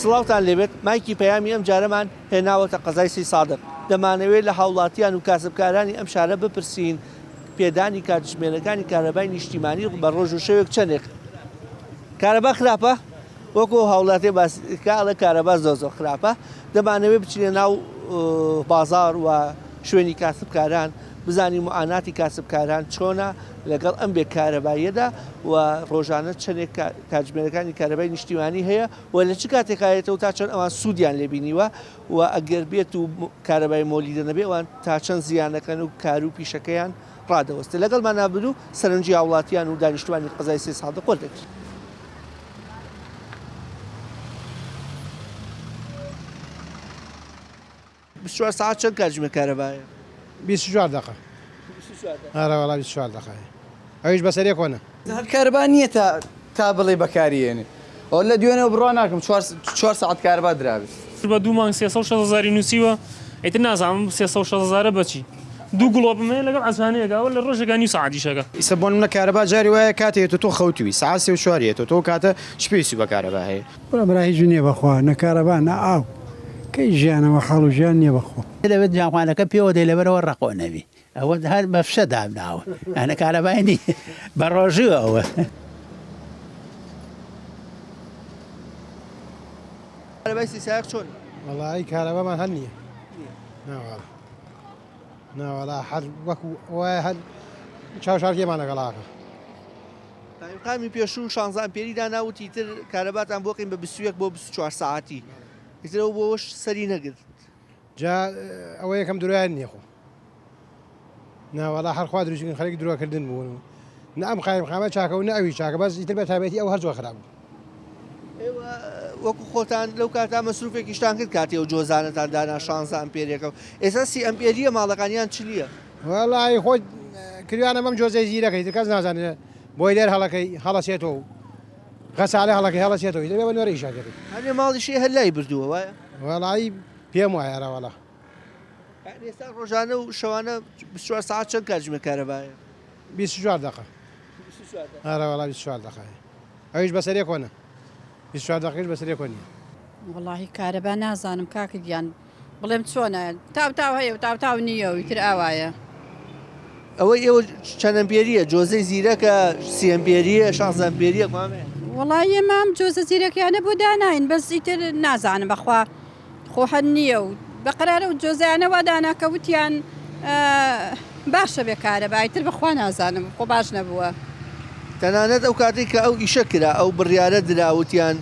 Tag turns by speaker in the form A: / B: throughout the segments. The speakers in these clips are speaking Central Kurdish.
A: سڵاوتان لێبێت مایکی پەیامی ئەم جارەمان هێناوەتە قەزای سی سادق دەمانەوێت لە هاوڵاتیان و کاسبکارانی ئەم شارە بپرسین پێدانی کاتژمێرەکانی کارەبای نیشتیمانی بە ڕۆژ و شەوێک چەندێک کارەبا خراپە وەکو هاوڵاتی باسیکاڵە کارەبا زۆ خراپە دەمانەوێت بچینە ناو بازار و شوێنی کاسبکاران بزانین معاناتی کاسبکاران چۆنە لەگەڵ ئەم بێ کارەباییەدا و ڕۆژانە چەندێک کاتژمێرەکانی کارەبای نیشتیمانی هەیە و لە چ کاتێکایەتەوە تا چەند ئەوان سوودیان لێبینیوە و ئەگەر بێت و کارەبای مۆلیدە نەبێ ئەوان تا چەند زیانەکەن و کار و پیشەکەیان ڕادەوەستە لەگەڵمان نابن و سەرنجی هاوڵاتیان و دانیشتوانی قەزای سێ سادق وەردەگرن. 24 ساعت چەند کاتژمێر کارەبایە؟
B: 24 دقه. 24 والله 24 دقه. ئەویش بەسەریە کۆنە.
C: هەر کارەبا نییە تا بڵێ بەکارێنێ. ئەو لە دوێنەوە بڕوا ناکەم 4 ساعت کارەبا درابێت.
D: بە 2 مانگ 360 نووسیوە ئیتر نازانم 360 بەچی. دوو گڵۆبمێ لەگەڵ ئەزانەیەگاوە لە ڕۆژێکا نیو ساعتیشەکە.
B: ئیسە بۆ منە کارەبا جاری وایە کاتێت تۆ خەوتوی ساعت 3 و 4 تۆ کاتە شپێسی بە کارەبا هەیە.
E: بەرا هیچ نییە بەخوا نە کارەبا نە ئاو کەی ژیانەوە خەڵ و ژیان نییە بەخۆ.
F: لەوێت جاوانەکە پێوە دەی لەبەرەوە ڕقۆنەوی ئەوە هەر بە فشە دابناوە ئەنە کارەبای نی بە ڕۆژوە ئەوە.
A: کارەبای سیسایەک چۆن؟
B: وەڵی کارەبامان هەر نییە. ناوەڵا هەر وەکو وایە هەر چاوشارکێمان لەگەڵاکە.
A: قامی پێشوو 16 ئەمپێریدا ناوتی تر کارەباتان بۆقین بە 21 بۆ 24 ساعتی ئیترەوە بۆش سەری نەگرت.
B: جا ئەوە یەکەم درۆیان نییە خۆ. ناوەڵا هەرخوا دروستکردن خەڵکی درۆکردن بوون و نە ئەم قایمقامە چاکە و نە ئەوی چاکە بەس ئیتر بە تایبەتی ئەو هەر زۆر خراپ بوو.
A: ئێوە وەکو خۆتان لەو کاتا مەسروفێکیشتان کرد کاتێ و جۆزانتان دانا 16 ئەمپێریەکە ئێستا 30 ئەمپێریە ماڵەکانیان چلیە؟
B: وەڵی خۆ کردوانە بەم جۆزەی زیرەکەی تر کەس نازانێت بۆی لێر هەڵەکەی هەڵەسێتەوە و غەسالە هەڵەکەی هەڵەسێتەوە دەبێ بە نوێرە ئیشا دەکەیت.
A: هەنێ ماڵیشی هەر لای بردووە وایە؟
B: وەڵی پێم وایە ڕەوەڵا.
A: ئێستا ڕۆژانە و شەوانە 24 ساعت چەند کاتژمێر کارەبایە؟
B: 24 دقه. وەڵا 24 دقه. ئەویش بەسەریە کۆنە. 24 دقیقش بەسەریە کۆنیە.
G: وەڵاهی کارەبا نازانم کاکە گیان بڵێم چۆنە تاو هەیە و تاو نییە و ئیتر ئاوایە.
A: ئەوەی ئێوە چەند ئەمپێریە جۆزەی زیرەکە 30 ئەمپێریە 16 ئەمپێریە کوامێ؟
G: وەڵی ئێمام جۆزە زیرەکیانە بۆ داناین بەس ئیتر نازانم بەخوا خۆ هەر نییە و بەقەرارە و جۆزیانەوە داناکە وتیان باشە بێ کارەبا ئیتر بەخوا نازانم خۆ باش نەبووە.
A: تەنانەت ئەو کاتێک کە ئەو ئیشە کرا ئەو بڕیارە دراوتیان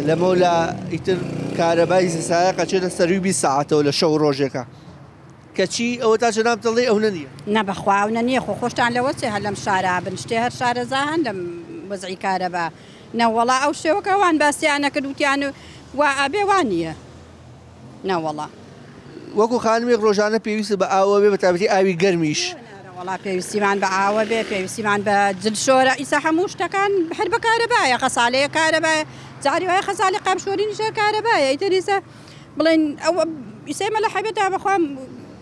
A: لەمەولا ئیتر کارەبای سیسایە قەچێتە سەروی 20 ساعتەوە لە شەو ڕۆژێکە کەچی ئەوە تا چەنام دڵێ ئەو نەنیە
G: نە بەخواونە نییە خۆ خۆشتان لەوە چێ هەر لەم شارە بن شتێ هەر شارەزا هەن لەم وەزعی کارەبا نەوەڵا ئەو شێوەکەوان باسییانە کردوتیان وا ئابێ وان نییە نەوەڵا
A: وەکو خانمێک ڕۆژانە پێویستە بە ئاوە بێ بە تابەتی ئاوی گەرمیش.
G: وڵا پێویستیمان بە ئاوە بێ پێویستیمان بە جلشۆرە ئیسا هەموو شتەکان هەر بە کارەبایە خەسالەیە کارەبایە جاری وایە خەساڵی قامشۆرینیشە کارەبایە ئیتریسە بڵێن ئەوە ئیسێمە لە حەبێتە بەخوام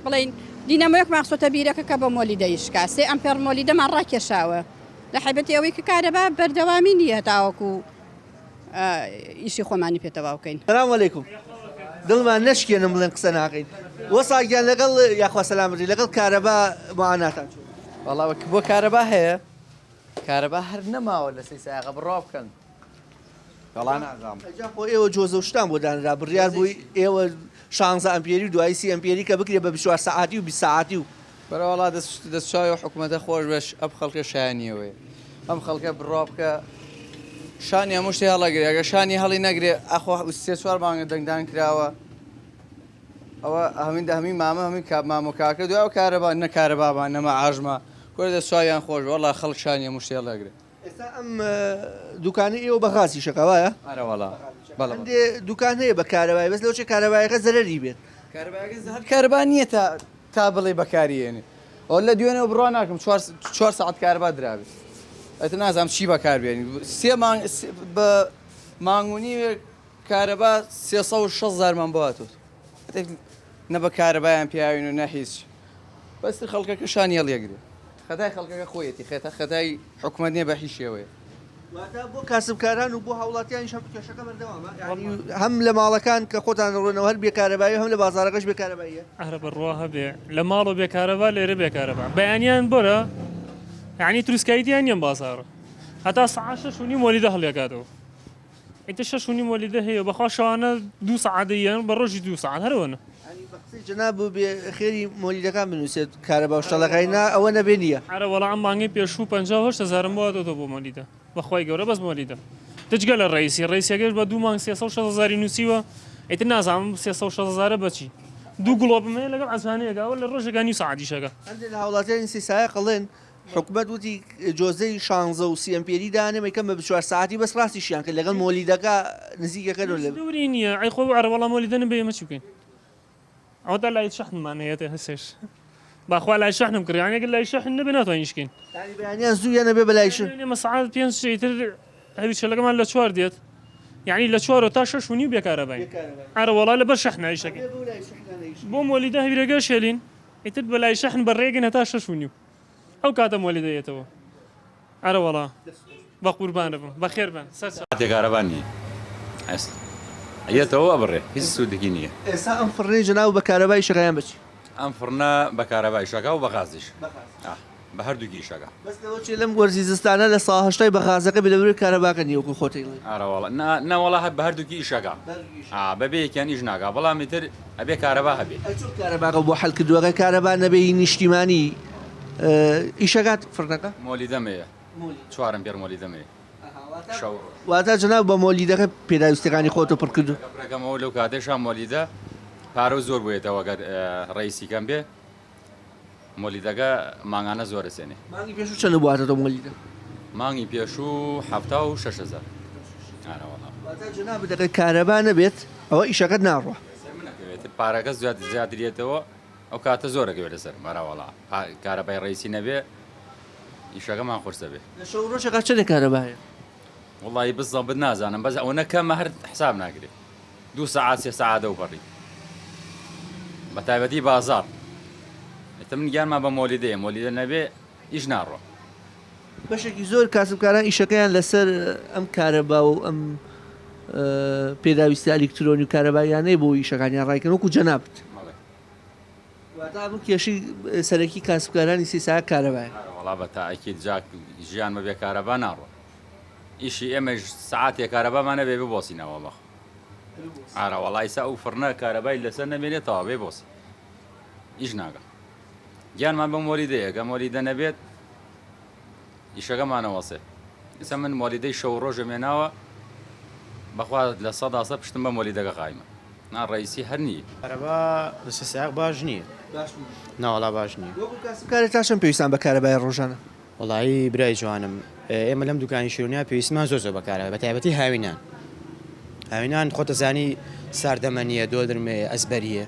G: بڵێن دینەمەیەک ماخسۆتە بیرەکە کە بە مۆلی دەیشکا 3 ئەمپێر مۆلی دەمان ڕاکێشاوە لە حەبەتی ئەوەی کە کارەبا بەردەوامی نییە تاوەکو ئیشی خۆمانی پێتەوا بکەین.
A: سلام عەلەیکوم. دڵمان نەشکێنم بڵێن قسە ناکەین. وەساگیان لەگەڵ یاخوا سەلامەتی لەگەڵ کارەبا معاناتان چۆن؟
C: وەڵا بۆ کارەبا هەیە کارەبا هەر نەماوە لە 3 ساعەقە بڕاو بکەن. وەڵا نازانم.
A: ئەجا خۆ ئێوە جۆزە و شتان بۆ دانرا بڕیار بووی ئێوە 16 ئەمپێری و دوای 30 ئەمپێری کە بکرێ بە 24 ساعتی و 20 ساعتی و
C: بەرەوەڵا دەستچاوی حکوومەتە خۆش بێش ئەم خەڵکە شایانیەوەی ئەم خەڵکە بڕاو بکە شانی هەموو شتێ هەڵەگرێ ئەگە شانی هەڵی نەگرێ ئەخوا 3-4 مانگە دەنگدان کراوە ئەوە هەمین مامە هەمین مام و کاکە دوای کارەبا نە کارەبابان نەما ئاژما کۆر دەستچاویان خۆش وەڵا خەڵک شانی هەموو شتێ هەڵەگرێ.
A: ئێستا ئەم دوکانی ئێوە بە غازی شەکەوایە؟
C: ئەرەوەڵا
A: هەندێ دوکان هەیە بە کارەبای بەس لەوچێ کارەبایەکە زەرەری بێت.
C: کارەبا نییە تا بڵێ بەکارێنێ ئەو لە دوێنەوە بڕوا ناکەم 4 ساعت کارەبا درابێت ئەتە نازانم چی بەکاربێنی 3 مانگ بە مانگونی کارەبا 360 مان بواتوت نە بە کارەبایان پیاوین و نە هیچ بەس خەڵکەکە شانی هەڵیەگرێ خەتای خەڵکەکە خۆیەتی خێتە خەتای حکوومەت نییە بە هیچ شێوەیە
A: واتە بۆ کاسبکاران و بۆ هاوڵاتیان کێشەکە بەردەوامە هەم لە ماڵەکان کە خۆتان ڕۆنەوە هەر بێکارەبایی هەم لە بازارەکەش بێکارەباییە
D: ئەرە بڕوا هەبێ لە ماڵ و بێکارەبا لێرە بێکارەبا بەیانیان بۆرە یعنی تروسکاییتیان نیەم بازارە هەتا سعات 6:30 مۆلیدە هەڵێکاتەوە ئیتە 6:30 مۆلیدە هەیە بەخوا شەوانە 2 سعاتەیەن بە ڕۆژی 2 سعات هەرەوەنە
A: جناب بوو بێ خێری مۆلیدەکان بنووسێت کارەبا و شتەڵەکەینا ئەوە نەبێ نییە
D: ئەرە وەڵام مانگی پێشوو 58,000 بۆتەوە بۆ مۆلیدە بەخوای گەورە بەس مۆلیدە دەجگە لە ڕئیسیەکەش بە 2 مانگ 360,000 نووسیوە ئیتر نازانم 360,000 بەچی 2 گڵۆبمێ لەگەڵ ئەزانەیەگەوە لە ڕۆژەکانی سعادیشەکە
A: هەندێک لە هاوڵاتیانی سیسایە قەڵێن حکومت وتی جۆزەی 16 و 30 ئەمپێری دانێ مەکەم بە 4 ساعتی بەس ڕاستیشیان کرد لەگەڵ مۆلیدەکە نزیکەکە لە
D: دووری نییە ئەی خۆ ئەرە وەڵام مۆلیدە نەبێ ئێمە چی بکەین ئەوە لای شەحنمان هەیە هەسێش باخوا لای شەحنم کرد یانێک لای شەحن نەبێ ناتوانین شکین
A: بەیانیان زوو نەبێ بەلایش
D: ئێمە سعات 5 شەیتر هەویشەلەکەمان لە 4 دێت یعنی لە 4 تا 6:30 بێکارەبین ئەرە وەڵا لەبەر شەحنایشەکە بۆ مۆلیدە هەویرەگە شێلین ئیتر بەلای شەحن بەڕێگەن هەتا 6:30 ئەو کاتە مۆلیدەیەتەوە ئەرە وەڵا بە قوربان بم بەخێر بن
H: کارەبان نیە ئەیەتەوە بڕێ هیچ سوودێکی نییە
A: ئێستا ئەم فڕێ جناو بە کارەبای شەکەیان بچی
H: ئەم فڕنە بە کارەبای شەکە و بە غازیش بە هەردووکی شەکە
A: بەسەوەی لەم وەرزی زستانە لە ساهشتای بە غازەکە بلەور کارەباکە نیوەکو خۆتی
H: ئارەوەڵە ناوەڵا هەب بە هەردووکی ئیشەکە بەبێ یەکیان ئیش ناگا بەڵامی تر ئەبێ کارەبا هەبێ
A: کارەباکە بۆ حەلکردووەکە کارەبا نەبێ نیشتیمانی ئیشەکات فڕنەکە
H: مۆلیدەمەیە چوارم پێر مۆلیدەمەیە
A: واتە جناب بە مۆلیدەکە پێداویستەکانی خۆتە پڕ کردو
H: ڕێگەمەوە لەو کاتێشان مۆلیدە پارە و زۆر بێتەوە گەر ڕئیسیکەم بێ مۆلیدەکە ماگانە زۆرە سێنێ
A: مانگی پێش چەند بواتە مۆلیدە
H: مانگی پێشوو 76,000
A: جناب دەکە کارەبا نەبێت ئەوە ئیشەکەت ناڕوە
H: پارەکە زیاترێتەوە ئەو کاتە زۆرەکەوێت لەسەر مەراوەڵا کارەبای ڕئیسی نەبێ ئیشەکەمان خۆرسە بێ
A: لە شەو ڕۆژێکا چەندێک کارەبایە
H: وڵی بزڵ نازانم بەس ئەوە نەکەمە هەر حساب ناگرێت 2 ساعات 3 ساعات و بەڕی بە تایبەتی بازار من گیانمان بە مۆلیدەیە مۆلیدە نەبێ ئیش ناڕۆ
A: بەشێکی زۆر کاسبکاران ئیشەکەیان لەسەر ئەم کارەبا و ئەم پێداویستی ئەلکترۆنی و کارەبایانەی بۆ ئیشەکانیان ڕایکردن وەکو جەنابەت واتە کێشی سەرەکی کاسبکارانی سیسایە کارەبایە
H: وڵا بە تاکید ژیان بە بێ کارەبا ناڕۆ ئیشی ئێمەش سعاتێک کارەبامانە بێ ببۆسینەوە بەخ ئارە وەڵای سا و فڕنە کارەبای لەسەر نەبێنێتەوە بێ بۆسی ئیش ناگە گیانمان بە مۆلیدەیە گە مۆلیدە نەبێت ئیشەکەمانەوەسێ ئێستا من مۆلیدەی شەو ڕۆژە مێناوە بەخوا لە 100 پشتم بە مۆلیدەکە قایمە نا ڕئیسی هەر نییە
I: کارەبا لە سیسایق باش نییە ناوەڵا باش نییە
A: کارێک تا چەند پێویستان بە کارەبای ڕۆژانە
I: وڵایی برای جوانم ئێمە لەم دوکانی شیرونیا پێویستمان زۆر بەکارە بە تایبەتی هاوینان خۆتە زانی ساردەمەنیە دۆدرمێ ئەسبەریە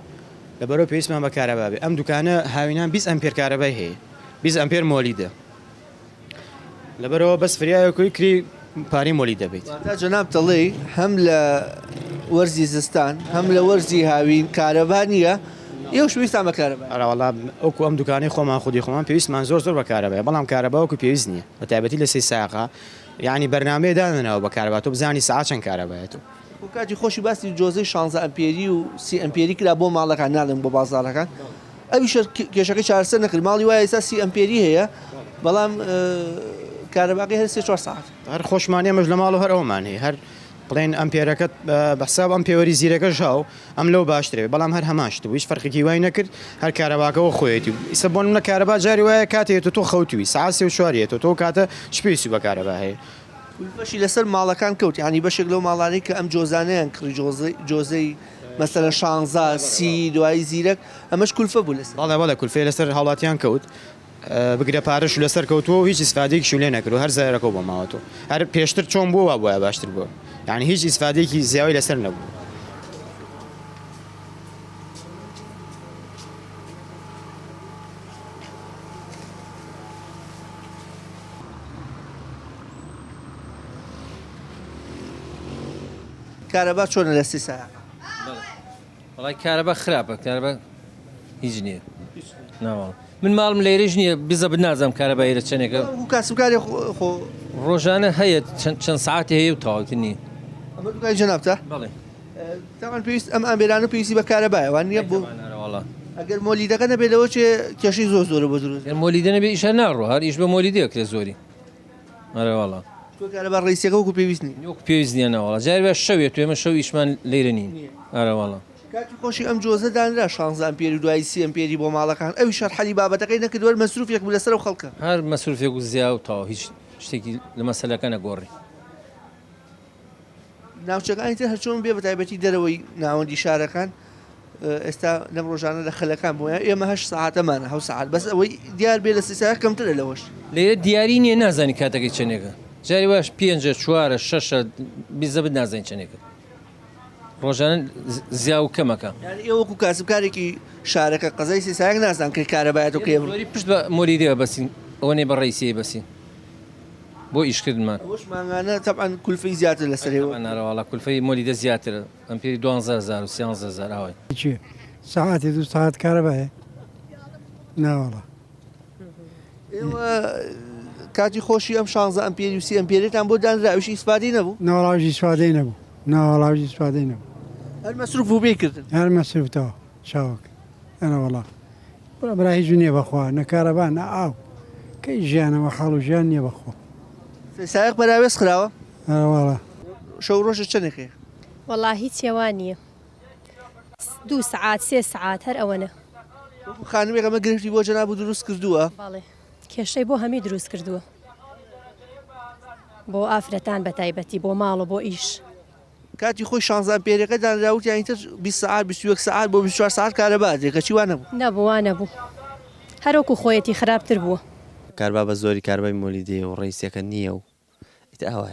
I: لەبەرەوە پێویستمان بە کارەبا بێ ئەم دوکانە هاوینان 20 ئەمپێر کارەبای هەیە 20 ئەمپێر مۆلیدە لەبەرەوە بەس فریایەکوی کری پارەی مۆلی دەبێت
A: جەناب دەڵێ هەم لە وەرزی زستان هەم لە وەرزی هاوین کارەبا نییە ئێوەش پێویستان بە کارەبا
I: ئەوەڵا ئەوکو ئەم دوکانەی خۆمان خودی خۆمان پێویستمان زۆر بەکارەبێ بەڵام کارەباوەکو پێویست نییە بە تایبەتی لە سێ ساقا یعنی بەرنامەیە دانەوە بە کارەبا تۆ بزانی ساعات چەند کارەبایەت
A: و کاتی خۆشی باسی جۆزەی 16 ئەمپێری و 30 ئەمپێری کرا بۆ ماڵەکان ناڵێن بۆ بازارەکان ئەویش کێشەکەی چارەسەر نەکرد ماڵی وایە ئێستا 30 ئەمپێری هەیە بەڵام کارەباکەی هەر 3-4 ساعت
I: هەر خۆشمانیەمەش لە ماڵ و هەر ئەومان هەیە هەر بڵێن ئەمپێرەکەت بەحساب ئەم پێوەری زیرەکە ژاو ئەم لەو باشترێ بەڵام هەر هەماشت بوو هیچ فەرقێکی وای نەکرد هەر کارەباکەەوە خۆیەتی ئیسە بۆ منە کارەبا جاری وایە کاتێت تۆ خەوتوی ساعت 3:04 تۆ کاتە چپێسی بە کارەبا هەیە
A: بەشی لەسەر ماڵەکان کەوت ینی بەشێک لەو ماڵانەی کە ئەم جۆزانەیان کڕی جۆزەی مەسەلەن 16 30 دوایی زیرەک ئەمەش کولفە بوو لەسەر
I: بەڵێ کولفێ لەسەر هاوڵاتیان کەوت بگرە پارەش لەسەر کەوتەوە هیچ ئیسفادەیەکی لێ نەکرد و هەر زایرەکە بۆ ماوەتەوە هەر پێشتر چۆن بووە بۆە باشتر بووە یعنی هیچ ئیسفادەیەکی زیاوی لەسەر نەبوو
A: کارەبا چۆنە لە سیسایە
J: وڵای کارەبا خراپە کارەبا هیچ نییە ناوەڵ من ماڵم لێرەش نییە بزە بنازم کارەبایرە چەندێکە
A: کاسبکاری خۆ
J: ڕۆژانە هەیە چەند ساعتی هەیە و تەواوی نییە.
A: ئەمە دوکانی جەنابتە؟
J: بەڵێ
A: تاوان پێویست ئەم ئەمبێرانە پێویستی بە کارەبایەوان نییە بۆ
J: وڵا
A: ئەگەر مۆلیدەکە نەبێتەوە چێ کێشەی زۆرە بۆ دروست
J: مۆلیدە نەبێ ئیشە ناڕۆ هەر ئیش بە مۆلیدە کرێ زۆری ئەرەوەڵا
A: تۆ کارەبا ڕیسیەکە وەکو پێویست نی
J: وەک پێویست نیە ناوەڵا جاری بە شەوێت توێمە شەو ئیشمان لێرە نین ئەرەوەڵا
A: کاتی خۆشی ئەم جۆزە دانرا 16 ئەمپێری و دوای 30 ئەمپێری بۆ ماڵەکان ئەوی شەرحەلی بابەتەکەی نەکردووە مەسروفێک بوو لەسەر و خەڵکە
J: هەر مەسروفێک و زیا و تاوا هیچ شتێکی لە مەسەلەکە نەگۆڕی
A: ناوچەکانی تر هەرچۆن بێ بە تایبەتی دەرەوەی ناوەندی شارەکان ئێستا لەم ڕۆژانە لە خەلەکان بۆ ئێمە 8 ساعتەمانە 7 ساعت بەس ئەوەی دیار بێ لە سیسا کەمترە لەوەش
J: لێرە دیاری نییە نازانی کاتەکەی چنێکە جاری واش 5 4 6 بیزە بت نازانی چنێکە ڕۆژانە زیا و کەمەکە
A: یعنی ئێوە وەکو کاسبکارێکی شارەکە قەزای سیسایەک نازان کە کارەبایەت و کێبڕ
J: پشت بە مۆلیدەوە بەسین ئەوە نێ بە ڕیسی بەسین بۆ ئیشکردمان
A: ئەوش مانگانە تەبعاً کولفەی زیاتر لەسەرەوە
J: ناڕەواڵە کولفەی مۆلیدە زیاترە ئەمپێری 12000 و 13000 ئاوای
E: چی ساعتی 2 ساعت کارەبایە ناوەڵا
A: ئێوە کاتی خۆشی ئەم 16 ئەمپێری و 30 ئەمپێرێتان بۆ دانرا ئەوشی ئیسپادەی نەبوو
E: ناوەڵاوژی سوادەی نەبوو ناوەڵاوژی سوادەی نەبوو
A: هەر مەسروف بوو بێکردن
E: هەر مەسروفتەوە چاوک ئەنەوەڵا برا هیچ نییە بەخوا نەکارەبا نە ئاو کەی ژیانەوە خاڵ و ژیان نییە بەخۆ
A: سایق بەراوێز خراوە
E: ئەوەڵا
A: شەو ڕۆژە چەندێکێ
K: والله هیچ هێوان نییە 2 سعات 3 سعات هەر ئەوەنە
A: خانوێک ئەمە گرفتی بۆ جەناب و دروست کردووە
K: باڵێ کێشەی بۆ هەمی دروست کردووە بۆ ئافرەتان بە تایبەتی بۆ ماڵ و بۆ ئیش
A: کاتی خۆی 16 ئەمپێرەکە دانراوت یانیتر 20 ساعت 21 ساعت بۆ 24 ساعت کارەبا دێکە چی وانە بوو
K: نەبوو نەبوو هەروەکو خۆیەتی خراپتر بووە
L: کاربا بە زۆری کاربای مۆلیدێ و ڕیسەکە نییە و ئەوە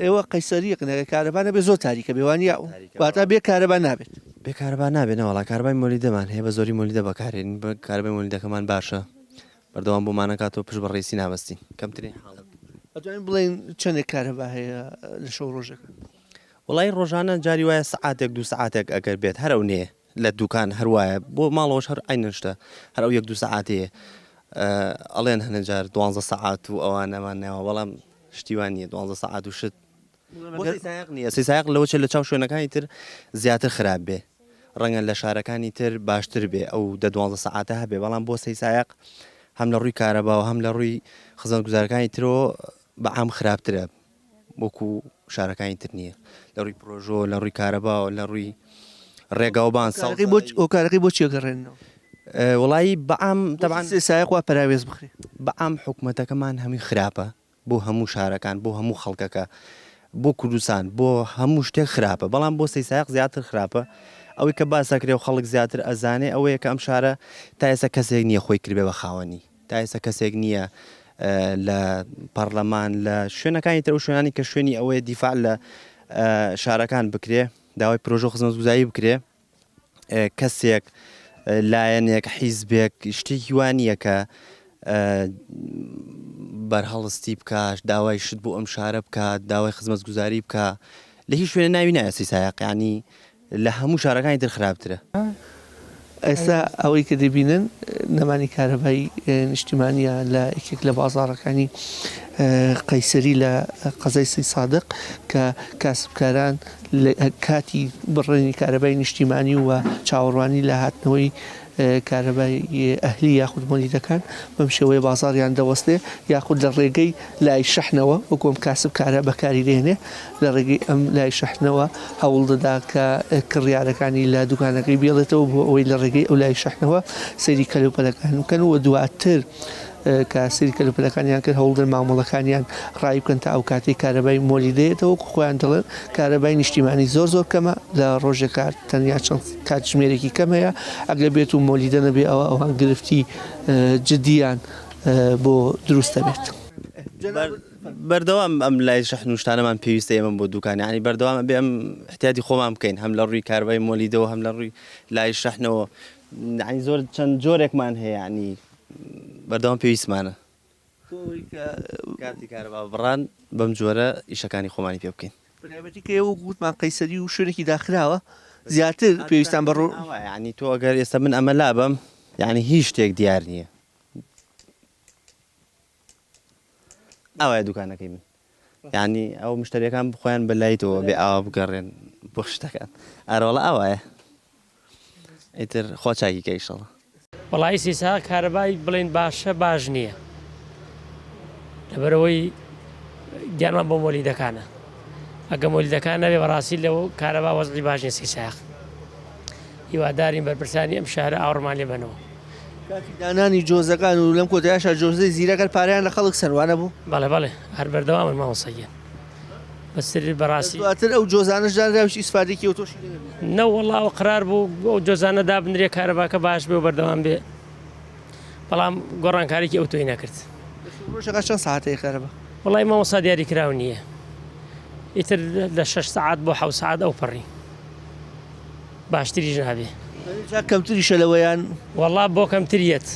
A: ئێوە قەیسەریەکنەکە کارەبانە بێ زۆر تاریکە بێوانیا واتە بێ کارەبا نابێت
L: بێکاربا نابێنەوەڵا کاربای مۆلیدەمان هەیە بە زۆری مۆلیدە بەکارێن بە کاربای مۆلیدەکەمان باشە بەردەوام بۆمانەکاتەوە پشت بە ڕێسی نابستی کەمترین
A: ئەتوانین بڵێن چەندێک کارەبا هەیە لە شەو ڕۆژەکە
L: وڵی ڕۆژانە جاری وایە سعاتێک 2 سعاتێک ئەگەر بێت هەرو نێ لە دوکان هەروایە بۆ ماڵەوەش هەر ئاینشتە هەر ئەو 1-2 سعاتەیە ئەڵێن هەنە جار 12 سعات و ئەوانەمان ناوە بەڵام شتیوان نییە 12 سعات و شت نییە سیسایق لەوە لە چاو شوێنەکانی تر زیاتر خراپ بێ ڕەنگە لە شارەکانی تر باشتر بێ ئەو 12 سعاتە هەبێ بەڵام بۆ سیسایق هەم لە ڕووی کارەبا و هەم لە ڕووی خزمەت گوزارەکانی ترەوە بەعام خراپترە وەکو شارەکانی تر نییە لە ڕووی پرۆژۆ لە ڕووی کارەبا و لە ڕووی ڕێگاوبان
A: ئۆکارەکەی بۆ چێگەڕێنەوە
L: وڵایی بەعام تەبعاً
A: سیسایق وا پەراوێز بخرێ
L: بەعام حکوومەتەکەمان هەمی خراپە بۆ هەموو شارەکان بۆ هەموو خەڵکەکە بۆ کوردستان بۆ هەموو شتێک خراپە بەڵام بۆ سیسایق زیاتر خراپە ئەوەی کە باسەکرێ و خەڵک زیاتر ئەزانێ ئەوەیە کە ئەم شارە تا ئێستا کەسێک نییە خۆی کردبێ بە خاوەنی تا ئێستا کەسێک نییە لە پەرلەمان لە شوێنەکانی تر و شوێنانی کە شوێنی ئەوەیە دیفاع لە شارەکان بکرێ داوای پرۆژە خزمەت گوزاری بکرێ کەسێک لایەنێک حیزبێک شتێکی وانە کە بەرهەڵستی بکات داوای شت بۆ ئەم شارە بکات داوای خزمەت گوزاری بکە لە هیچ شوێنە ناوی نایە سیسایق ینی لە هەموو شارەکانی تر خراپترە
A: ئێستا ئەوەی کە دەبینن نەمانی کارەبایی نیشتیمانیە لە یەکێک لە بازاڕەکانی قەیسەری لە قەزای سەی سادق کە کاسبکاران کاتی بڕێنی کارەبای نیشتیمانی و چاوەڕوانی لە هاتنەوەی کارەبای ئەهلی یاخود مۆلیدەکان بەم شێوەیە بازاڕیان دەوەستێ یاخود لە ڕێگەی لای شەحنەوە وەکۆم کاسبکارە بەکاری دێنێ لە ڕێگەی ئەم لای شەحنەوە هەوڵ دەدا کە کڕیارەکانی لە دوکانەکەی بێڵێتەوە بۆ ئەوەی لە ڕێگەی ئەو لای شەحنەوە سەیری کەلوپەلەکان بکەن و دواتر کە سری کەلوپەلەکانیان کرد هەوڵدن مامۆڵەکانیان ڕای بکەن تا ئەو کاتەی کارەبای مۆلیدەیەتەوە خۆیان دەڵێن کارەبای نیشتیمانی زۆر کەمە لە ڕۆژێک تەنیا چەند کاتژمێرێکی کەم هەیە ئەگە بێت و مۆلیدە نەبێ ئەوان گرفتی جدیان بۆ دروستە بێت.
L: بەردەوام ئەم لای شەحن و شتانەمان پێویستە ئێمە بۆ دوکانی ینی بەردەوام بێ ئەم احتیاطی خۆمان بکەین هەم لە ڕووی کارەبای مۆلیدەوە هەم لە ڕووی لای شەحنەوە ینی زۆر چەند جۆرێکمان هەیە ینی بەردەوام پێویستمانە کاتی کارەبا بڕان بەم جۆرە ئیشەکانی خۆمانی پێ بکەین
A: بەنابەتی کە ئێوە گوتمان قەیسەری و شوێنێکی داخراوە زیاتر پێویستان بەڕۆ
L: ینی تۆ ئەگەر ئێستا من ئەمە لابم ینی هیچ شتێک دیار نییە ئەوە دوکانەکەی من یعنی ئەو مشتریەکان بخۆیان بەلایتەوە بێ ئاوا بگەڕێن بۆ شتەکان ئەرەوەڵە ئەوەیە ئیتر خۆ چاکیکە ئیشەڵە
M: وەڵی سیسا کارەبای بڵێن باشە باش نییە لەبەرەوەی گیانمان بۆ مۆلیدەکانە ئەگە مۆلیدەکان نەبێ بەڕاستی لەو کارەبا وەزعی باش نیە سیساق هیوادارین بەرپرسانی ئەم شارە ئاوڕمان لێ بنەوە
A: دانانی جۆزەکان و لەم کۆتایشە جۆزەی زیرەکە پاریان لە خەڵک سەروانە بوو
M: بەڵێ بەڵێ هەر بەردەوامن مامۆسەیە بەسر بەڕاستی
A: دواتر ئەو جۆزانش داراوی ئیسفادێکی ئۆتۆشی
M: نەوەڵاوە قرار بوو ئەو جۆزانە دابنرێ کارەباکە باش بێ و بەردەوام بێ بەڵام گۆڕانکارێکی ئەو تۆی نەکرد
A: ڕۆژەکە چەند ساعتەیە کارەبا
M: وڵی مامۆستا دیاری کراو نییە ئیتر لە 6 ساعت بۆ 7 ساعت ئەو پەڕی باشتریش نابێ
A: کەمتریشە لەوەیان
M: وەڵا بۆ کەمتریەت